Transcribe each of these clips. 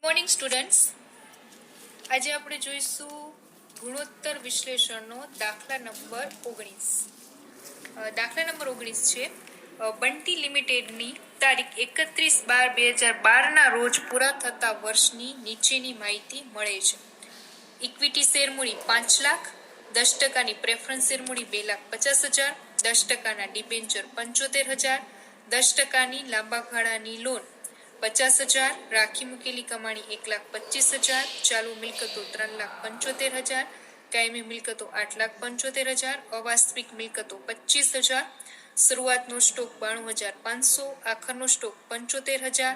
Morning students, આજે આપણે જોઈશું ગુણોત્તર વિશ્લેષણનો દાખલા નંબર 19. દાખલા નંબર 19 છે બંટી લિમિટેડની તારીખ 31/12/2012 ના રોજ પૂરા થતા વર્ષની નીચેની માહિતી મળે છે. ઇક્વિટી શેરમૂડી 5 લાખ, 10%ની પ્રેફરન્સ શેરમૂડી 2,50,000, 10%ના ડિબેન્ચર 75,000, 10%ની લાંબા ગાળાની લોન 50,000, રાખી મૂકેલી કમાણી 1,25,000, ચાલુ મિલકતો 3,75,000, કાયમી મિલકતો 8,75,000, અવાસ્તવિક મિલકતો 25,000, શરૂઆતનો સ્ટોક 92,500, આખરનો સ્ટોક 75,000,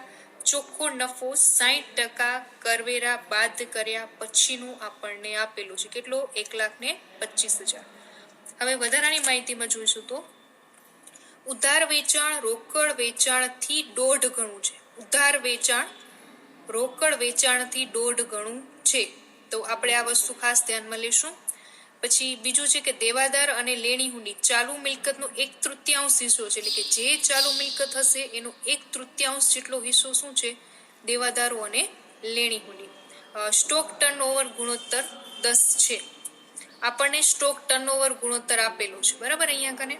ચોખ્ખો નફો 60% કરવેરા બાદ કર્યા પછીનું આપણને આપેલું છે. કેટલો? 1,25,000. હવે વધારાની માહિતીમાં જોઈશું તો ઉધાર વેચાણ રોકડ વેચાણથી 1.5 ગણું છે. ઉધાર વેચાણ રોકડ વેચાણથી 1.5 ગણું છે, તો આપણે આ વસ્તુ ખાસ ધ્યાનમાં લેશું. પછી બીજું છે કે દેવાદાર અને લેણી હુંડી ચાલુ મિલકતનો 1/3 હિસ્સો છે, એટલે કે જે ચાલુ મિલકત હશે એનો 1/3 જેટલો હિસ્સો શું છે? દેવાદારો અને લેણી હુંડી. સ્ટોક ટર્નઓવર ગુણોત્તર 10 છે. આપણને સ્ટોક ટર્નઓવર ગુણોત્તર આપેલો છે, બરાબર. અહીંયા કને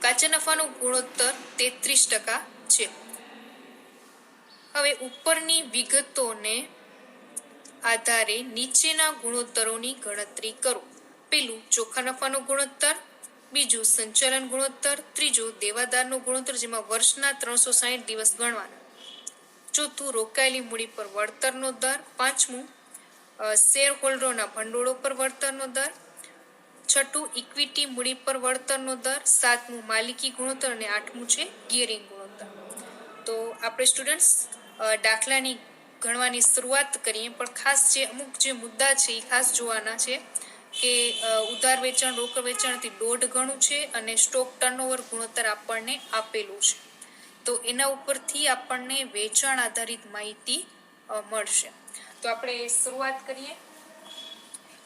કાચા નફાનો ગુણોત્તર 33% છે. હવે ઉપરની વિગતોને આધારે નીચેના ગુણોત્તરોની ગણતરી કરો. પેલું ચોખ્ખા નફાનો ગુણોત્તર, બીજું સંચાલન ગુણોત્તર, ત્રીજું દેવાદારનો ગુણોત્તર જેમાં વર્ષના 360 દિવસ ગણવાના, ચોથું રોકાયેલી મૂડી પર વળતરનો દર, પાંચમું શેર હોલ્ડરોના ભંડોળો પર વળતરનો દર, છઠ્ઠું ઇક્વિટી મૂડી પર વળતરનો દર, સાતમું માલિકી ગુણોત્તર અને આઠમું છે ગિયરિંગ ગુણોત્તર. તો આપણે સ્ટુડન્ટ્સ દાખલાની ગણવાની શરૂઆત કરીએ, પણ ખાસ જે અમુક જે મુદ્દા છે એ ખાસ જોવાના છે કે ઉધાર વેચાણ રોકડ વેચાણથી 1.5 ગણું છે અને સ્ટોક ટર્નઓવર ગુણોત્તર આપણને આપેલું છે. તો એના ઉપરથી આપણને વેચાણ આધારિત માહિતી મળશે. તો આપણે શરૂઆત કરીએ.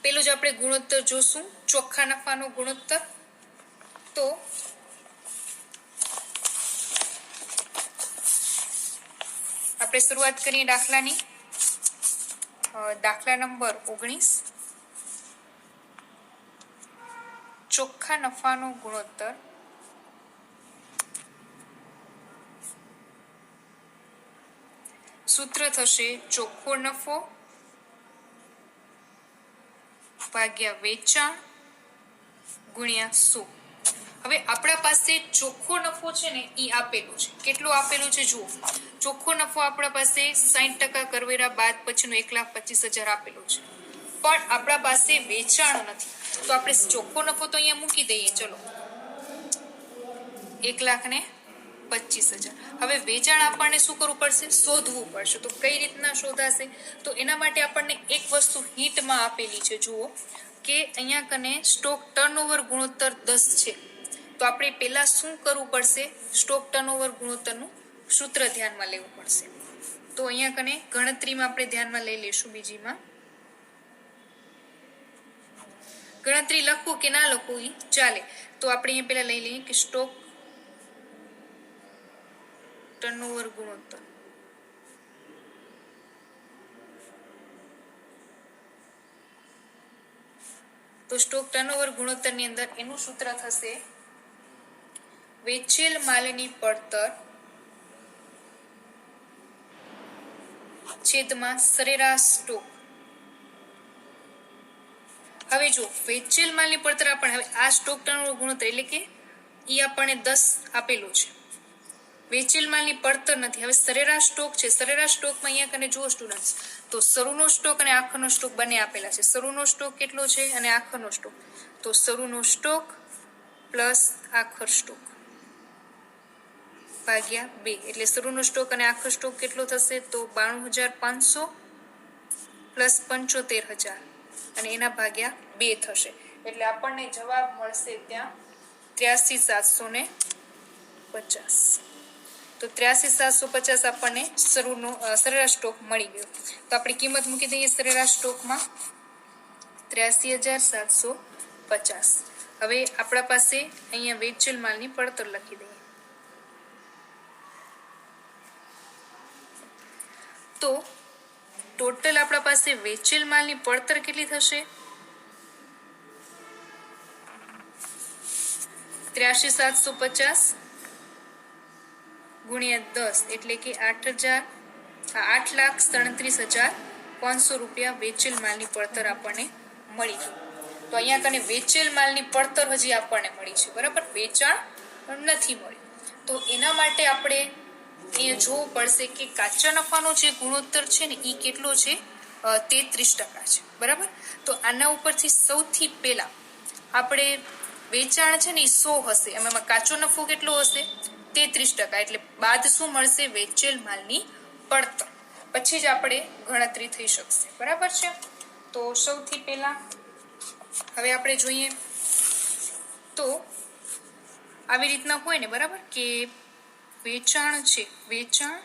પેલું જ આપણે ગુણોત્તર જોશું, ચોખ્ખા નફાનો ગુણોત્તર. તો આપણે શરૂઆત કરીએ દાખલાની. દાખલા નંબર 19, ચોખ્ખા નફાનો ગુણોત્તર. સૂત્ર થશે ચોખ્ખો નફો ભાગ્યા વેચાણ ગુણ્યા 100. હવે આપણા પાસે ચોખ્ખો નફો છે ને એ આપેલો છે. કેટલો આપેલો છે જુઓ. ચોખ્ખો નફો આપણા પાસે 60% કરવેરા બાદ પછીનો 1,25,000 આપેલો છે, પણ આપણા પાસે વેચાણ નથી. તો આપણે ચોખ્ખો નફો તો અહીંયા મૂકી દઈએ, ચલો 1,25,000. હવે વેચાણ આપણને શું કરવું પડશે? શોધવું પડશે. તો કઈ રીતના શોધાશે? તો એના માટે આપણને એક વસ્તુ હિન્ટમાં આપેલી છે, જુઓ કે અહીંયા કને સ્ટોક ટર્નઓવર ગુણોત્તર 10 છે. તો આપણે પહેલા શું કરવું પડશે? સ્ટોક ટર્નઓવર ગુણોત્તરનું સૂત્ર ધ્યાનમાં લેવું પડશે. તો અહીંયા કને ગણતરીમાં આપણે ધ્યાનમાં લઈ લેશું. બીજીમાં ગણતરી લખવું કે ના લખવું એ ચાલે. તો આપણે અહીંયા પહેલા લઈ લઈએ કે સ્ટોક ટર્નઓવર ગુણોત્તર. તો સ્ટોક ટર્નઓવર ગુણોત્તરની અંદર એનું સૂત્ર થશે વેચેલ માલની પડતર છેદમાં સરેરાશ સ્ટોક. હવે જો વેચેલ માલની પડતર આપણને, હવે આ સ્ટોક ટર્નઓવર ગુણોત્તર એટલે કે એ આપણને 10 આપેલું છે. વેચેલ માલની પડતર નથી. હવે સરેરાશ સ્ટોક છે. સરેરાશ સ્ટોકમાં અહીંયા કને જુઓ સ્ટુડન્ટ્સ, તો શરૂનો સ્ટોક અને આખરનો સ્ટોક બંને આપેલા છે. શરૂનો સ્ટોક કેટલો છે અને આખરનો સ્ટોક, તો શરૂનો સ્ટોક પ્લસ આખર સ્ટોક ભાગ્યા 2, એટલે શરૂનો સ્ટોક અને આખર સ્ટોક કેટલો થશે? તો 92,500 પ્લસ 75,000 અને એના ભાગ્યા 2 થશે. એટલે આપણને જવાબ મળશે ત્યાં 83,750. તો 83,750 આપણને સરેરાશ સ્ટોક મળી ગયો. તો આપણે કિંમત મૂકી દઈએ સરેરાશ સ્ટોકમાં 83,750. હવે આપણા પાસે અહીંયા વેચેલ માલની પડતર લખી દઈએ. તો ટોટલ આપણા પાસે વેચેલ માલની પડતર કેટલી થશે? 83,750 ગુણ્યા 10 એટલે કે 8,37,500 રૂપિયા વેચેલ માલની પડતર આપણને મળી છે. તો અહીંયા કને વેચેલ માલની પડતર હજી આપણને મળી છે, બરાબર, વેચાણ નથી મળી. તો એના માટે આપણે અહીંયા જોવું પડશે કે કાચા નફાનો જે ગુણોત્તર છે ને એ કેટલો છે? 33% છે, બરાબર. તો આના ઉપરથી સૌથી પહેલા આપણે વેચાણ છે ને એ 100 હશે, એમાં કાચો નફો કેટલો હશે? 33%. એટલે બાદ શું મળશે? વેચેલ માલની પડતર. પછી જ આપણે ગણતરી થઈ શકશે, બરાબર છે. તો સૌથી પહેલા હવે આપણે જોઈએ તો આવી રીતના હોય ને, બરાબર, કે વેચાણ છે, વેચાણ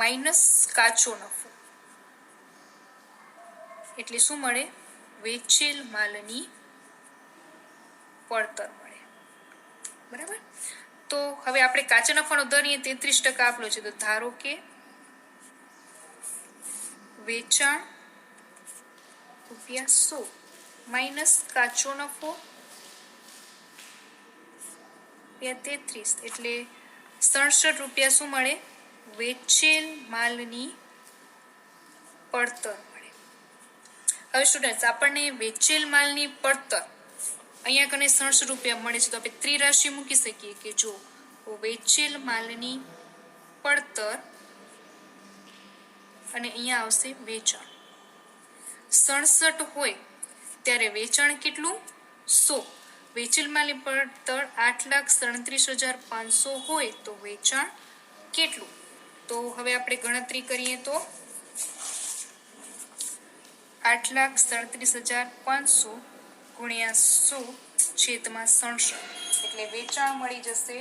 માઇનસ કાચો નફો એટલે શું મળે? વેચેલ માલની પડતર મળે, બરાબર. તો હવે આપણે કાચા નફાનો દર 33% આપેલો છે. તો ધારો કે વેચાણ ₹100 માઇનસ કાચો નફો ₹33 એટલે 67 રૂપિયા શું મળે? વેચેલ માલની પડતર મળે. હવે સ્ટુડન્ટ્સ, આપણને વેચેલ માલની પડતર અહીંયા કને 67 રૂપિયા મળે છે. તો આપણે ત્રિરાશિ મૂકી શકીએ કે જો વેચેલ માલની પડતર અને અહીંયા આવશે વેચાણ. 67 હોય ત્યારે વેચાણ કેટલું? 100. વેચેલ માલની પડતર 8,37,500 હોય તો વેચાણ કેટલું? તો હવે આપણે ગણતરી કરીએ તો 8,37,500 ગુણ્યા 100 છેદમાં 67 એટલે વેચાણ મળી જશે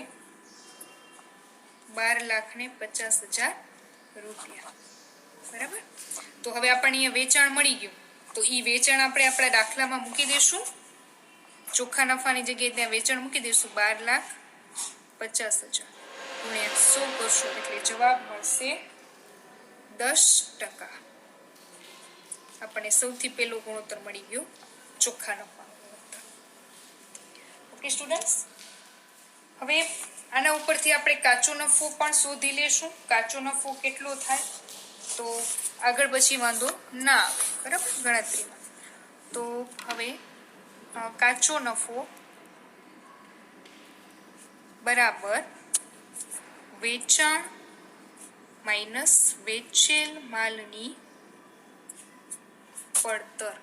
12,50,000 રૂપિયા, બરાબર. તો હવે આપણને અહીંયા વેચાણ મળી ગયું. તો એ વેચાણ આપણે આપણા દાખલામાં મૂકી દઈશું. ચોખ્ખા નફાની જગ્યાએ ત્યાં વેચાણ મૂકી દઈશું. 12,50,000 ગુણ્યા 100 કરશું એટલે જવાબ મળશે 10%. આપણને સૌથી પહેલો ગુણોત્તર મળી ગયો, ચોખ્ખા નફાનો ગુણોત્તર. ઓકે સ્ટુડન્ટ્સ, હવે આના ઉપરથી આપણે કાચો નફો પણ શોધી લેશું. કાચો નફો કેટલો થાય તો આગળ પછી વાંધો ના આવે, બરાબર, ગણતરીમાં. તો હવે કાચો નફો બરાબર વેચાણ માઇનસ વેચેલ માલની પડતર.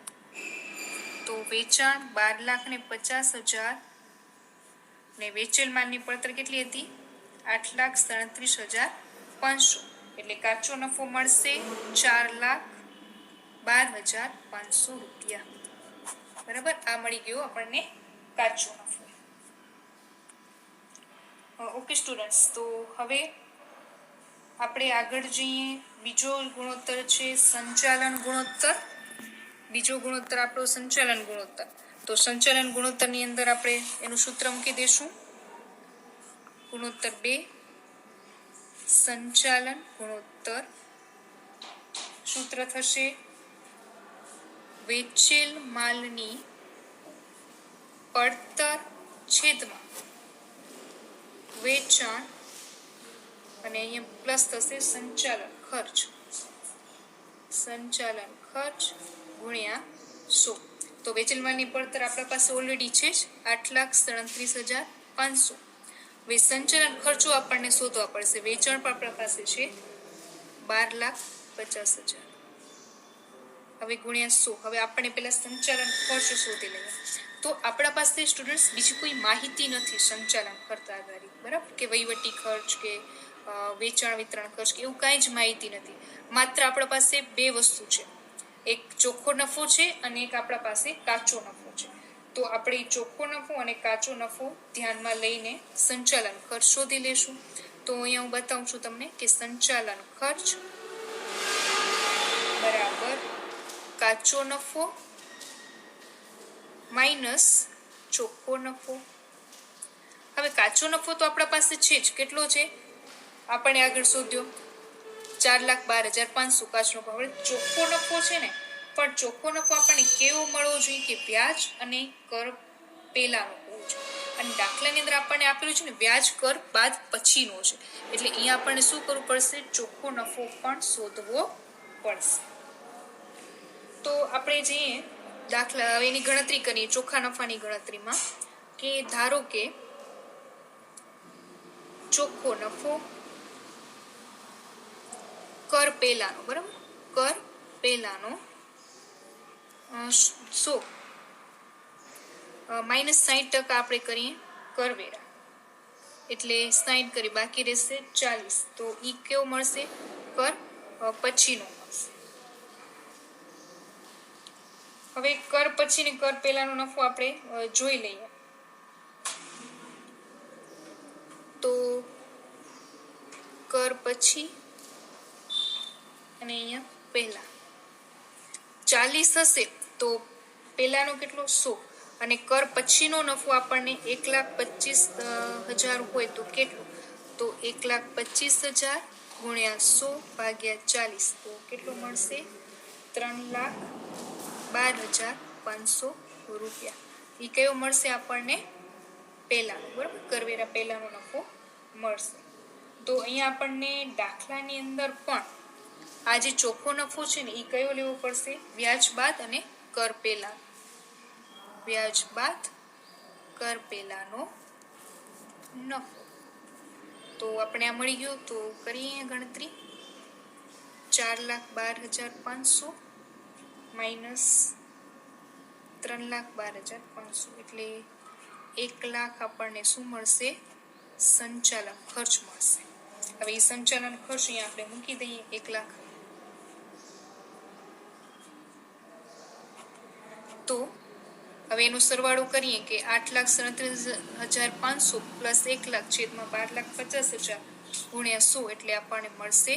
તો વેચાણ 12,50,000 ને વેચેલ માલની પડતર કેટલી હતી? 8,37,500 એટલે કાચો નફો મળશે 4,12,500 રૂપિયા, બરાબર. આ મળી ગયો આપણને કાચો નફો. ઓકે સ્ટુડન્ટ્સ, તો હવે આપણે આગળ જઈએ. બીજો ગુણોત્તર છે સંચાલન ગુણોત્તર. બીજો ગુણોત્તર આપણો સંચાલન ગુણોત્તર. તો સંચાલન ગુણોત્તરની અંદર આપણે એનું સૂત્ર મૂકી દઈશું. ગુણોત્તર 2 સંચાલન ગુણોત્તર સૂત્ર થશે વેચેલ માલની પડતર છેદમાં વેચાણ અને અહીંયા પ્લસ થશે સંચાલન ખર્ચ. સંચાલન ખર્ચ ગુણ્યા 100. તો વેચેલ માલની પડતર આપણા પાસે ઓલરેડી છે જ 8,37,500. હવે સંચાલન ખર્ચો આપણને શોધવા પડશે. વેચાણ પણ આપણા પાસે છે 12,50,000. હવે ગુણ્યા 100. હવે આપણે પહેલા સંચાલન ખર્ચ શોધી લઈએ. તો આપણા પાસે સ્ટુડન્ટ્સ બીજી કોઈ માહિતી નથી સંચાલન ખર્ચ આધારિત, બરાબર, કે વહીવટી ખર્ચ કે વેચાણ વિતરણ ખર્ચ કે એવું કાંઈ જ માહિતી નથી. માત્ર આપણા પાસે બે વસ્તુ છે, એક ચોખ્ખો નફો છે અને એક આપણા પાસે કાચો નફો છે. તો આપણે ચોખ્ખો નફો અને કાચો નફો ધ્યાનમાં લઈને સંચાલન ખર્ચ શોધી લેશું. તો અહીંયા હું બતાવું છું તમને કે સંચાલન ખર્ચ બરાબર કાચો નફો માઇનસ ચોખ્ખો નફો. હવે કાચો નફો તો આપણા પાસે છે જ, કેટલો છે? આપણે આગળ શોધ્યો 4,12,500 કાચનો નફો. હવે ચોખ્ખો નફો છે ને, પણ ચોખ્ખો નફો આપણને કેવો મળવો જોઈએ કે વ્યાજ અને કર પહેલાનો હોવો જોઈએ. અને દાખલાની અંદર આપણને આપેલું છે ને વ્યાજ કર બાદ પછીનો છે, એટલે અહીંયા આપણને શું કરવું પડશે? ચોખ્ખો નફો પણ શોધવો પડશે. તો આપણે જઈએ દાખલા, હવે એની ગણતરી કરીએ ચોખ્ખા નફાની ગણતરીમાં, કે ધારો કે ચોખ્ખો નફો કર પહેલાનો, બરાબર, કર પહેલાનો 100 -60% આપણે કરીએ કરવેરા, એટલે 60 કરી બાકી રહેશે 40. તો ઈ કેવો મળશે? કર પછીનો મળશે. હવે કર પછી ને કર પહેલાનો નફો આપણે જોઈ લઈએ. તો કર પછી અને અહીંયા પહેલા 40 હશે, તો પહેલાનો કેટલો? 100. અને કર પછીનો નફો આપણને 1,25,000 હોય તો કેટલો? તો 1,25,000 ગુણ્યા 100 ભાગ્યા 40, તો કેટલો મળશે? 3,12,500 રૂપિયા. એ કયો મળશે આપણને? પહેલાનો, બરાબર, કરવેરા પહેલાનો નફો મળશે. તો અહીંયા આપણને દાખલાની અંદર પણ આ જે ચોખ્ખો નફો છે ને એ કયો લેવો પડશે? વ્યાજ બાદ અને કર પહેલા. વ્યાજ બાદ કર પહેલાનો નફો. તો આપણે આ મળી ગયો. તો કરીએ ગણતરી. 4,12,500 માઇનસ 3,12,500 એટલે 1,00,000 આપણને શું મળશે? સંચાલન ખર્ચ મળશે. હવે એ સંચાલન ખર્ચ અહીંયા આપણે મૂકી દઈએ 1,00,000. તો હવે એનો સરવાળો કરીએ કે 8,37,500 પ્લસ 1,00,000 છેદમાં 12,50,000 ગુણ્યા 100 એટલે આપણને મળશે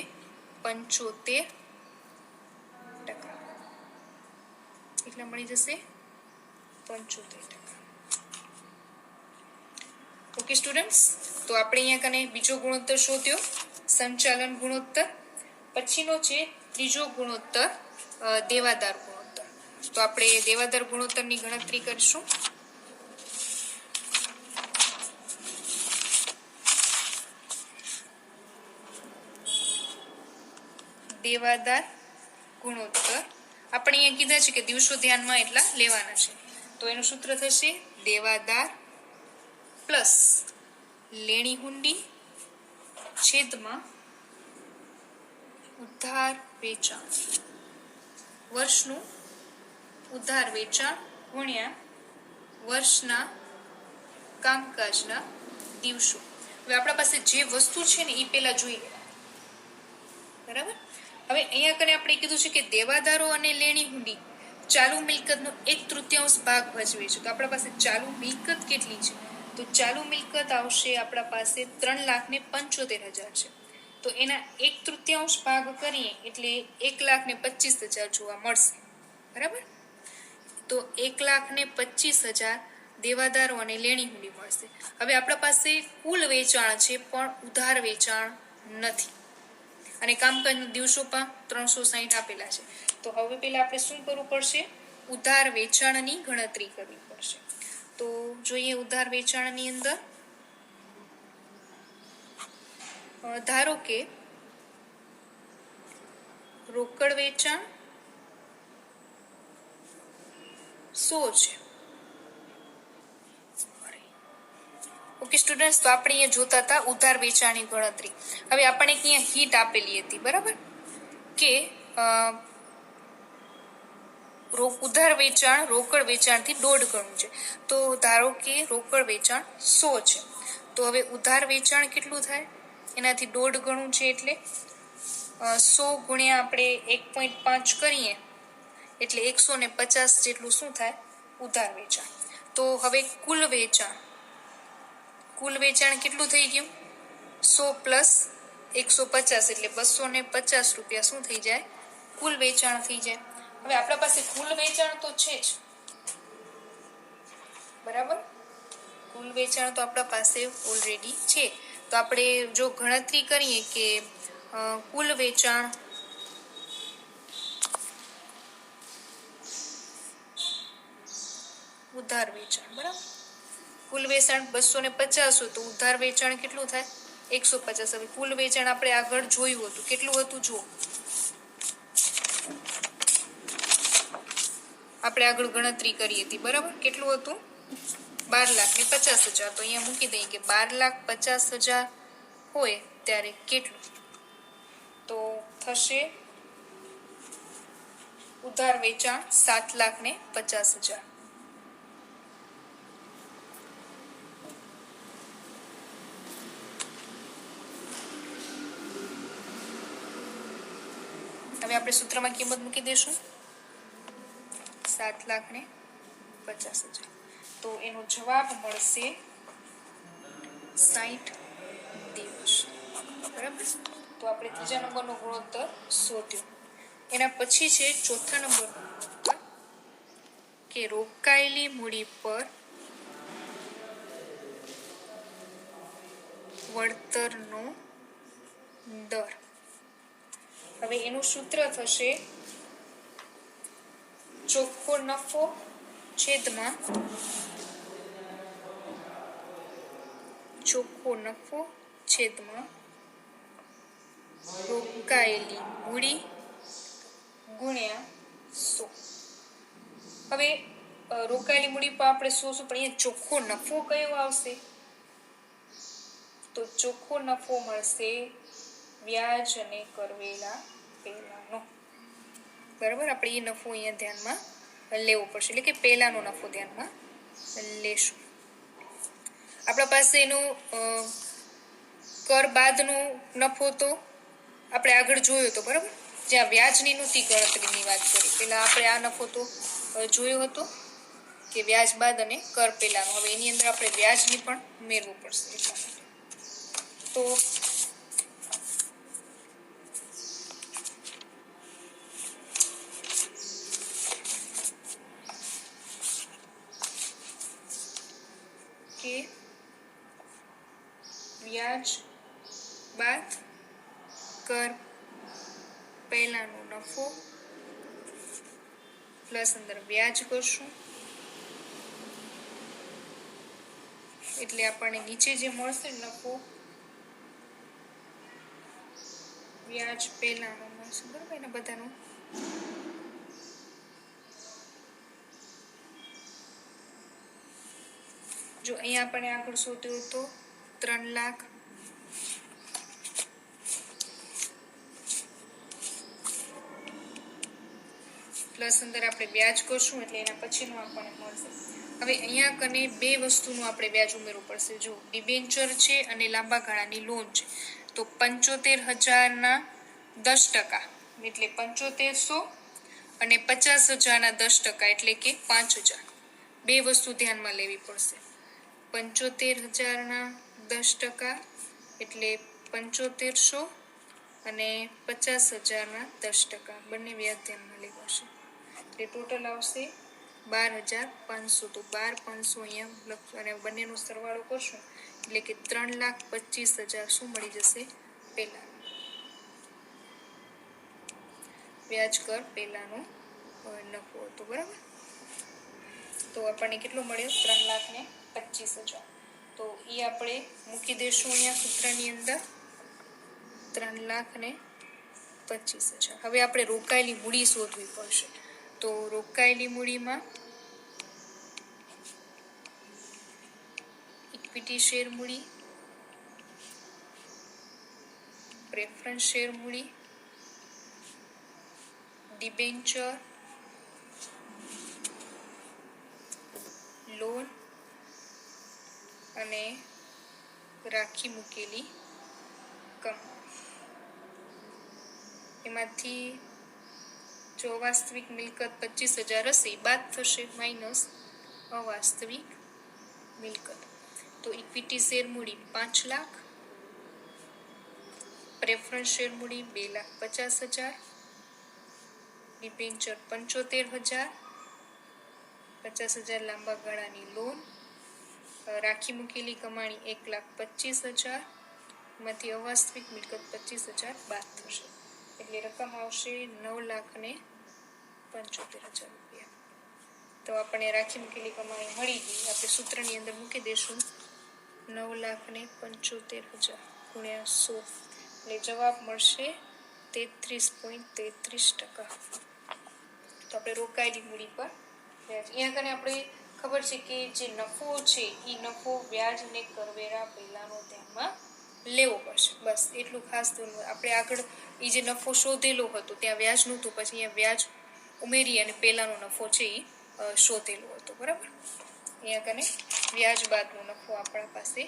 75%. એટલે મળી જશે 75%. ઓકે સ્ટુડન્ટ્સ, તો આપણે અહીંયા કને બીજો ગુણોત્તર શોધ્યો, સંચાલન ગુણોત્તર. પછીનો છે ત્રીજો ગુણોત્તર, દેવાદાર ગુણોત્તર. તો આપણે દેવાદાર ગુણોત્તરની ગણતરી કરીશું. દેવાદાર ગુણોત્તર આપણે અહીંયા કીધા છે કે દિવસો ધ્યાનમાં એટલા લેવાના છે. તો એનું સૂત્ર થશે દેવાદાર પ્લસ લેણી હુંડી છેદમાં ઉધાર વેચાણ. વર્ષનું ઉધાર વેચાણ ગુણ્યા વર્ષના કામકાજના દિવસો. હવે આપણા પાસે જે વસ્તુ છે ને એ પહેલા જોઈ લેવા, બરાબર. હવે અહીંયા કને આપણે કીધું છે કે દેવાદારો અને લેણી હુંડી ચાલુ મિલકતનો 1/3 ભાગ ભજવે છે. તો આપણા પાસે ચાલુ મિલકત કેટલી છે? તો ચાલુ મિલકત આવશે આપણા પાસે 3,75,000 છે. તો એના 1/3 ભાગ કરીએ એટલે 1,25,000 જોવા મળશે, બરાબર. તો 1,25,000 દેવાદારો અને લેણી હુંડી મળશે. હવે આપણા પાસે કુલ વેચાણ છે પણ ઉધાર વેચાણ નથી, અને કામકાજના દિવસો પણ 360 આપેલા છે. તો હવે પહેલા આપણે શું કરવું પડશે? ઉધાર વેચાણની ગણતરી કરવી પડશે. તો જોઈએ ઉધાર વેચાણની અંદર, ધારો કે રોકડ વેચાણ 100 છે. ઓકે સ્ટુડન્ટ્સ, તો આપણે અહીંયા જોતા હતા ઉધાર વેચાણની ગણતરી. હવે આપણે અહીંયા હીટ આપેલી હતી, બરાબર, કે ઉધાર વેચાણ રોકડ વેચાણથી 1.5 ગણું છે. તો ધારો કે રોકડ વેચાણ 100 છે, તો હવે ઉધાર વેચાણ કેટલું થાય? એનાથી 1.5 ગણું છે, એટલે 100 ગુણ્યા આપણે 1.5 કરીએ એટલે 150 જેટલું શું થાય? ઉધાર વેચાણ. તો હવે કુલ વેચાણ કેટલું થઈ ગયું? 100 પ્લસ 150 એટલે 250 રૂપિયા શું થઈ જાય? કુલ વેચાણ થઈ જાય. હવે આપણા પાસે કુલ વેચાણ તો છે જ, બરાબર. કુલ વેચાણ તો આપણા પાસે ઓલરેડી છે. તો આપણે જો ગણતરી કરીએ કે કુલ વેચાણ ઉધાર વેચાણ, બરાબર. કુલ વેચાણ 250 હોય તો ઉધાર વેચાણ કેટલું થાય? 150. હવે કુલ વેચાણ આપણે આગળ જોયું હતું, કેટલું હતું જુઓ. આપણે આગળ ગણતરી કરી હતી, બરાબર. કેટલું હતું? 12,50,000. તો અહીંયા મૂકી દઈએ કે 12,50,000 હોય ત્યારે કેટલું? તો થશે ઉધાર વેચાણ 7,50,000. હવે આપણે સૂત્રમાં કિંમત મૂકી દઈશું 7,50,000. તો એનો જવાબ મળશે 60 દિવસ, બરાબર. તો આપણે ત્રીજા નંબરનો ગુણોત્તર શોધ્યો. એના પછી છે ચોથા નંબરનો ગુણોત્તર કે રોકાયેલી મૂડી પર વળતરનો દર. હવે એનું સૂત્ર થશે ચોખ્ખો નફો છેદમાં રોકાયેલી મૂડી ગુણ્યા 100. હવે રોકાયેલી મૂડી પર આપણે 100 પણ અહીંયા ચોખ્ખો નફો કયો આવશે? તો ચોખ્ખો નફો મળશે વ્યાજ અને કરવેરા પહેલાનો, બરાબર. આપણે એ નફો અહીંયા ધ્યાનમાં લેવો પડશે, એટલે કે પહેલાનો નફો ધ્યાનમાં લેશું. આપણા પાસે એનો કર બાદનો નફો તો આપણે આગળ જોયો હતો, બરાબર. જ્યાં વ્યાજની નહોતી ગણતરીની વાત કરી, પેલા આપણે આ નફો તો જોયો હતો કે વ્યાજ બાદ અને કર પહેલાનો. હવે એની અંદર આપણે વ્યાજની પણ ઉમેરવું પડશે. એટલા માટે તો કે વ્યાજ બાદ કર પહેલાનો નફો પ્લસ અંદર વ્યાજ કરશું એટલે આપણને નીચે જે મળશે નફો વ્યાજ પહેલાનો મળશે, બરાબર. એના બધાનું જો અહીંયા આપણે આગળ શોધ્યું તો 3 લાખ પ્લસ અંદર આપણે વ્યાજ કરશું એટલે એના પછીનું આપણને મળશે. હવે અહીંયા કને બે વસ્તુનું આપણે વ્યાજ ઉમેરવું પડશે. જો ડિબેન્ચર છે અને લાંબા ગાળાની લોન છે, તો 75,000ના 10% એટલે 7500 અને 50,000ના 10% એટલે કે 5,000. બે વસ્તુ ધ્યાનમાં લેવી પડશે. 75,000ના 10% એટલે 7500 અને 50,000ના 10%. બંને વ્યાજ ધ્યાનમાં લેવાશે એટલે ટોટલ આવશે 12,500. તો 12,500 અહીંયા લખશું અને બંનેનો સરવાળો કરશું એટલે કે 3,25,000 શું મળી જશે? પહેલા વ્યાજ કર પહેલાનો નફો હતો, બરાબર. તો આપણને કેટલો મળ્યો? 3,25,000. તો એ આપણે મૂકી દઈશું અહીંયા સૂત્રની અંદર 3,25,000. હવે આપણે રોકાયેલી મૂડી શોધવી પડશે. તો રોકાયેલી મૂડીમાં ઇક્વિટી શેર મૂડી, પ્રેફરન્સ શેર મૂડી, ડિબેન્ચર, લોન અને રાખી મૂકેલી કમાણી. એમાંથી જો વાસ્તવિક મિલકત 25,000 હશે, બાદ થશે માઇનસ અવાસ્તવિક મિલકત. તો ઇક્વિટી શેર મૂડી 5 લાખ, પ્રેફરન્સ શેર મૂડી 2,50,000, ડિબેન્ચર 75,000, 50,000 લાંબા ગાળાની લોન, રાખી મૂકેલી કમાણી 1,25,000, એમાંથી અવાસ્તવિક મિલકત 25,000 બાદ થશે, એટલે રકમ આવશે 9,75,000 રૂપિયા. તો આપણને રાખી મૂકેલી કમાણી મળી ગઈ. આપણે સૂત્રની અંદર મૂકી દઈશું 9,75,000 ગુણ્યા 100, એટલે જવાબ મળશે 33.33%. તો આપણે રોકાયેલી મૂડી પર વ્યાજ. અહીંયા કને આપણે ખબર છે કે જે નફો છે એ નફો વ્યાજ ને કરવેરા પહેલાનો ધ્યાનમાં લેવો પડશે. બસ એટલું ખાસ ધ્યાન. આપણે આગળ એ જે નફો શોધેલો હતો ત્યાં વ્યાજ નહોતું, પછી અહીંયા વ્યાજ ઉમેરી અને પહેલાનો નફો છે એ શોધેલો હતો. બરાબર, અહીંયા કને વ્યાજ બાદનો નફો આપણા પાસે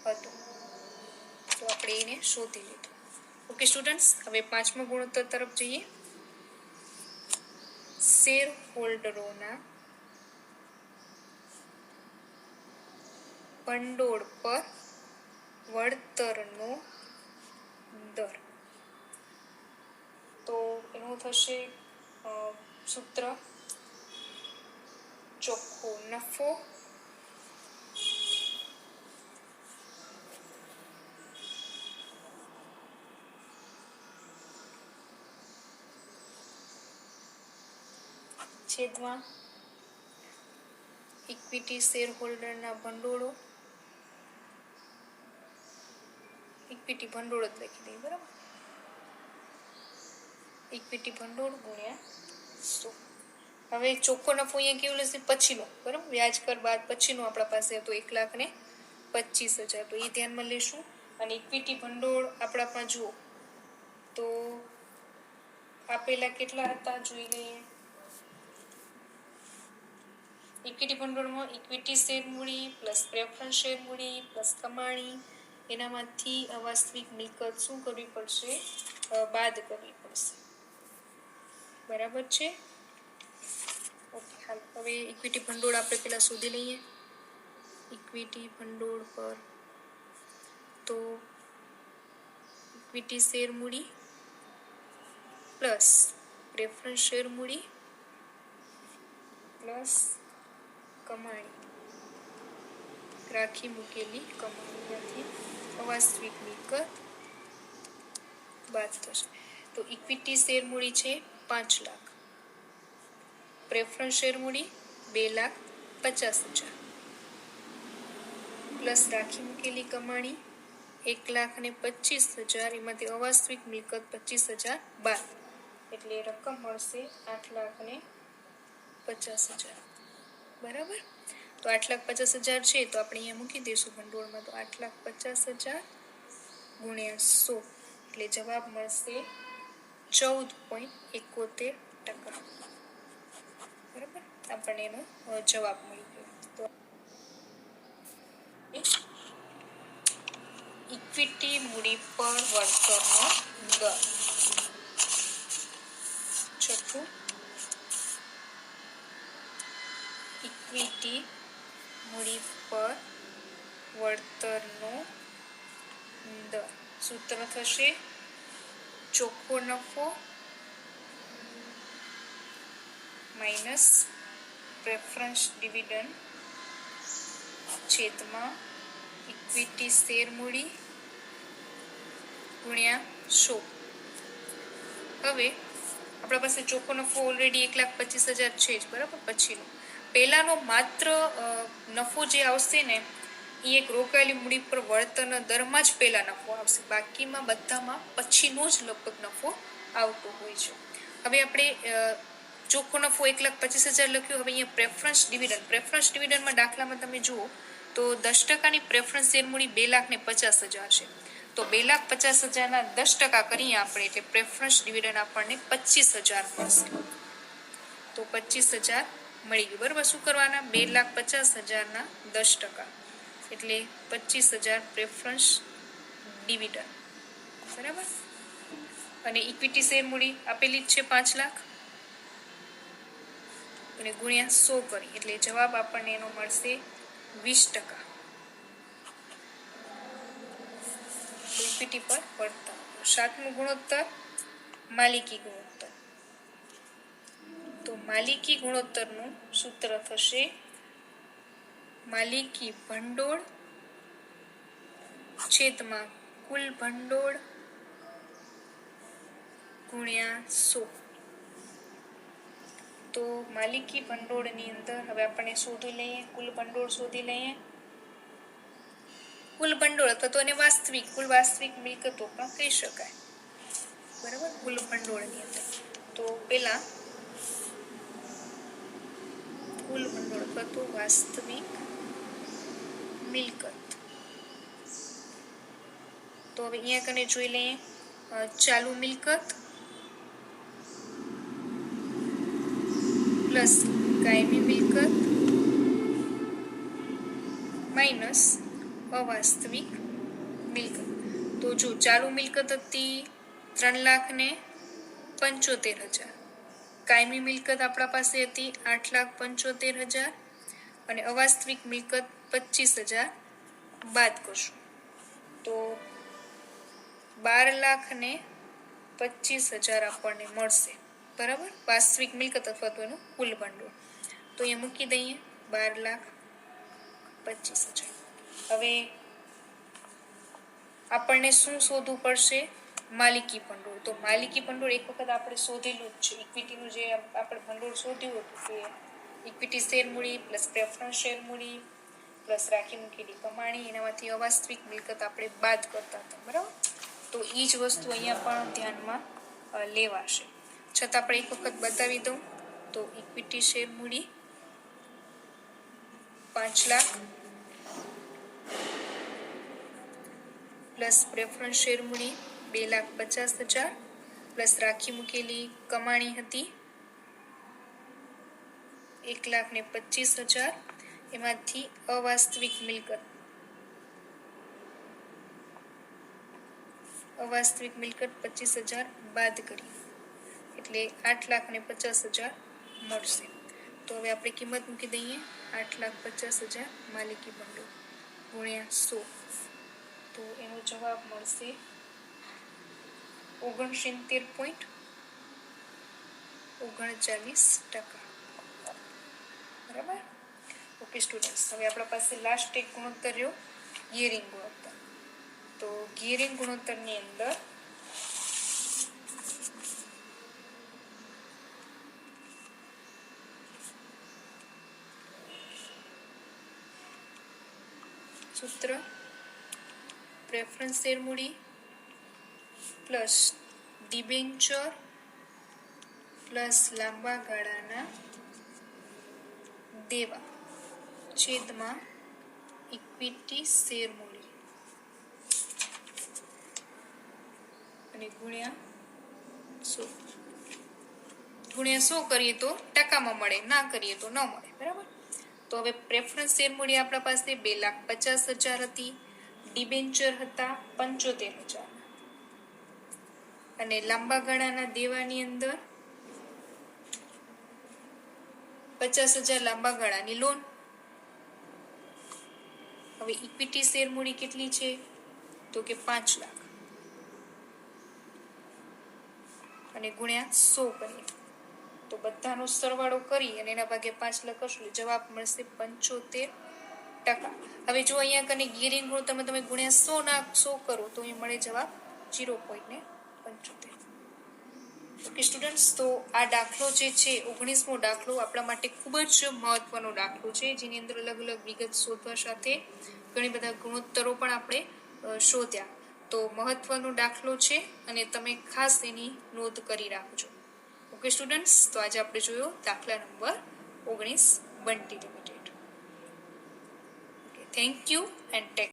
હતો, તો આપણે એને શોધી લીધું. ઓકે સ્ટુડન્ટ્સ, હવે 5મા ગુણોત્તર તરફ જઈએ. શેર હોલ્ડરોના ભંડોળ પર વળતરનો દર. તો એનું થશે સૂત્ર ચોખ્ખો નફો છેદમાં ઇક્વિટી શેર હોલ્ડરના ભંડોળો. ઇક્વિટી ભંડોળ જ લખી દઈએ. બરાબર, ઇક્વિટી ભંડોળ ગુણ્યા 100. હવે ચોખ્ખો નફો અહીંયા કેવું લેશે? પછીનો. બરાબર, વ્યાજ કર બાદ પછીનો આપણા પાસે હતો 1,25,000, તો એ ધ્યાનમાં લેશું. અને ઇક્વિટી ભંડોળ આપણા પાસે જુઓ તો આપેલા કેટલા હતા જોઈ લઈએ. ઇક્વિટી ભંડોળમાં ઇક્વિટી શેર મૂડી પ્લસ પ્રેફરન્સ શેર મૂડી પ્લસ કમાણી, એનામાંથી અવાસ્તવિક મિલકત શું કરવી પડશે? બાદ કરવી પડશે. બરાબર છે. ઓકે, હાલ હવે ઇક્વિટી ભંડોળ આપણે પહેલા શોધી લઈએ. ઇક્વિટી ભંડોળ પર તો ઇક્વિટી શેર મૂડી પ્લસ પ્રેફરન્સ શેર મૂડી પ્લસ કમાણી, રાખી મૂકેલી કમાણીમાંથી અવાસ્તવિક મિલકત બાદ થશે. તો ઇક્વિટી શેર મૂડી છે 5 લાખ, પ્રેફરન્સ શેર મૂડી 2,50,000 પ્લસ રાખી મૂકેલી કમાણી 1,25,000, એમાંથી અવાસ્તવિક મિલકત 25,000 બાદ, એટલે રકમ મળશે 8,50,000. બરાબર, તો 8,50,000 છે તો આપણે અહીંયા મૂકી દઈશું ભંડોળમાં. તો 8,50,000 ગુણ્યા 100, એટલે જવાબ મળશે 14.71%. બરાબર, આપણને એનો જવાબ મળી ગયો. તો ઇક્વિટી મૂડી પર વળતરનો દર. છઠ્ઠું, ઇક્વિટી મૂડી પર વળતરનો દર. સૂત્ર થશે ચોખ્ખો નફો માઇનસ પ્રેફરન્સ ડિવિડન્ડ છેદમાં ઇક્વિટી શેર મૂડી ગુણ્યા 100. હવે આપણા પાસે ચોખ્ખો નફો ઓલરેડી 1,25,000 છે જ. બરાબર, પછીનો પહેલાનો માત્ર નફો જે આવશે ને એ એક રોકાયેલી મૂડી પર વળતરના દરમાં જ પહેલા નફો આવશે, બાકીમાં બધામાં પછીનો જ લગભગ નફો આવતો હોય છે. હવે આપણે ચોખ્ખો નફો 1,25,000 લખ્યો. હવે અહીંયા પ્રેફરન્સ ડિવિડન્ડમાં દાખલામાં તમે જુઓ તો 10%ની પ્રેફરન્સ શેર મૂડી 2,50,000 છે. તો 2,50,000ના 10% કરીએ આપણે, એટલે પ્રેફરન્સ ડિવિડન્ડ આપણને 25,000 મળશે. તો 25,000 મળી ગયું. બરાબર, શું કરવાના? 2,50,000ના 10%, એટલે 25,000 પ્રેફરન્સ ડિવિડન્ડ. બરાબર, અને ઇક્વિટી શેર મૂડી આપેલી જ છે 5 લાખ, અને ગુણ્યા 100 કરી, એટલે જવાબ આપણને એનો મળશે 20%. ઇક્વિટી પર વળતર. 7મું ગુણોત્તર માલિકી ગુણોત્તર. તો માલિકી ગુણોત્તરનું સૂત્ર થશે માલિકી ભંડોળ છેદમાં કુલ ભંડોળ ગુણ્યા 100. તો માલિકી ભંડોળની અંદર હવે આપણે શોધી લઈએ, કુલ ભંડોળ શોધી લઈએ. કુલ ભંડોળ અથવા તો એને કુલ વાસ્તવિક મિલકતો પણ કહી શકાય. બરાબર, કુલ ભંડોળની અંદર તો પેલા કુલ ભંડોળ અથવા તો વાસ્તવિક મિલકત. તો હવે અહીંયા કને જોઈ લઈએ, ચાલુ મિલકત પ્લસ કાયમી મિલકત માઇનસ અવાસ્તવિક મિલકત. તો જો ચાલુ મિલકત હતી 3,75,000, કાયમી મિલકત આપણા પાસે હતી 8,75,000 અને અવાસ્તવિક મિલકત 25,000 બાદ કરશું તો 12,25,000 આપણને મળશે. બરાબર, વાસ્તવિક મિલકત અથવા તો એનું કુલ ભંડોળ. તો અહીંયા મૂકી દઈએ 12,25,000. હવે આપણને શું શોધવું પડશે? માલિકી ભંડોળ. તો માલિકી ભંડોળ એક વખત આપણે શોધેલું જ છે. ઇક્વિટીનું જે આપણે ભંડોળ શોધ્યું હતું કે ઇક્વિટી શેર મૂડી પ્લસ પ્રેફરન્સ શેર મૂડી પ્લસ રાખી મૂકેલી કમાણી, એનામાંથી અવાસ્તવિક મિલકત આપણે બાદ કરતા હતા. બરાબર, તો એ જ વસ્તુ અહીંયા પણ ધ્યાનમાં લેવાશે. છતાં આપણે એક વખત બતાવી દઉં તો ઇક્વિટી શેર મૂડી 5 લાખ પ્લસ પ્રેફરન્સ શેર મૂડી 2,50,000 પ્લસ રાખી મૂકેલી કમાણી હતી 1,25,000, એમાંથી અવાસ્તવિક મિલકત 25,000 બાદ કરી એટલે 8,50,000 મળશે. તો હવે આપણે કિંમત મૂકી દઈએ 8,50,000 માલિકી ભંડોળ ગુણ્યા 100. તો એનો જવાબ મળશે 69.39%. બરાબર. ઓકે સ્ટુડન્ટ્સ, હવે આપણા પાસે લાસ્ટ એક ગુણોત્તર રહ્યો ગિયરિંગ ગુણોત્તર. તો ગિયરિંગ ગુણોત્તરની અંદર સૂત્ર પ્રેફરન્સ શેર મૂડી પ્લસ ડિબેન્ચર પ્લસ લાંબા ગાળાના દેવા છેદમાં ઇક્વિટી શેર મૂડી અને ગુણ્યા 100 કરીએ તો ટકામાં મળે, ના કરીએ તો ન મળે. બરાબર, તો હવે પ્રેફરન્સ શેર મૂડી આપણા પાસે 2,50,000 હતી, ડિબેન્ચર હતા 75,000 અને લાંબા ગાળાના દેવાની અંદર 50,000 લાંબા ગાળાની લોન. હવે ઇક્વિટી શેર મૂડી કેટલી છે? તો કે 5 લાખ અને ગુણ્યા 100 કરીએ તો બધાનો સરવાળો કરી અને એના ભાગે 5 લાખ કરશું જવાબ મળશે 75%. હવે જો અહીંયા કને ગિયરિંગ ગુણોત્તરમાં તમે ગુણ્યા 100 કરો તો અહીં મળે જવાબ 0.75. ઓકે સ્ટુડન્ટ્સ, તો આ દાખલો જે છે 19મો દાખલો આપણા માટે ખૂબ જ મહત્વનો દાખલો છે, જેની અંદર અલગ અલગ વિગત શોધવા સાથે ઘણી બધા ગુણોત્તરો પણ આપણે શોધ્યા. તો મહત્વનો દાખલો છે અને તમે ખાસ એની નોંધ કરી રાખજો. ઓકે સ્ટુડન્ટ્સ, તો આજે આપણે જોયો દાખલા number 19 Bunty limited. Okay, thank you and tech